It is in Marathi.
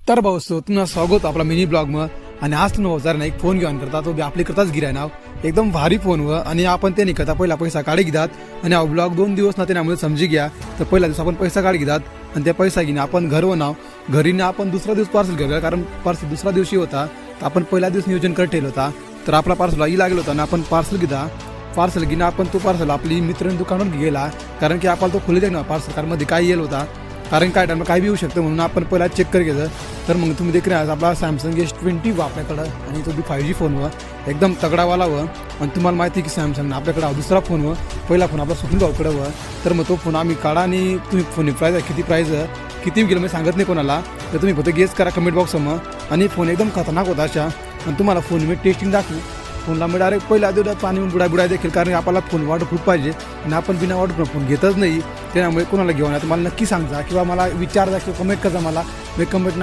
तर भाऊ तुम्हाला स्वागत आपला मिनी ब्लॉग म आणि आज तुम्ही भाऊ एक फोन घेऊन करता तो आपली करताच गिराय नाव एकदम भारी फोन व आणि आपण ते नाही करता पहिला पैसा काढे घेतात आणि हा ब्लॉग 2 दिवस ना त्यामुळे समजी घ्या तर पहिला दिवस आपण पैसा काढे घेतात आणि त्या पैसा घेणे आपण घर व नाव घरी आपण दुसरा दिवस पार्सल घेऊया कारण पार्सल दुसरा दिवशी होता तर आपण पहिला दिवस नियोजन करत ठेवलं होता तर आपला पार्सल ही लागेल होता आणि आपण पार्सल घेता पार्सल घेणं आपण तो पार्सल आपली मित्रांनी दुकानावर गेला कारण की आपल्याला तो खोली द्या ना पार्सल कारमध्ये काय येईल होता कारण काय टाइम काय बी येऊ शकतं म्हणून आपण पहिला चेक कर घेतलं तर मग तुम्ही देखील आपला सॅमसंग S20 आपल्याकडं आणि तो बी 5G फोन व एकदम तगडावाला व आणि तुम्हाला माहिती की सॅमसंग आपल्याकडं दुसरा फोन व पहिला फोन आपला सुटून भाऊकडं व तर मग तो फोन आम्ही काढा आणि तुम्ही फोन प्राईज किती प्राईज किती गेलं मी सांगत नाही कोणाला तर तुम्ही फक्त गेस करा कमेंट बॉक्स मग आणि फोन एकदम खतरनाक होता अशा आणि तुम्हाला फोन मी टेस्टिंग दाखवू फोनला मी डायरेक्ट पहिला दिवसात पाणी बुडा देखील कारण आपल्याला फोन वॉटरप्रूफ पाहिजे आणि आपण बिना वॉटरप्रूफ फोन घेतच नाही त्यामुळे कोणाला घेऊन तुम्हाला नक्की सांगा किंवा मला विचारता किंवा कमेंट करा मला मी कमेंट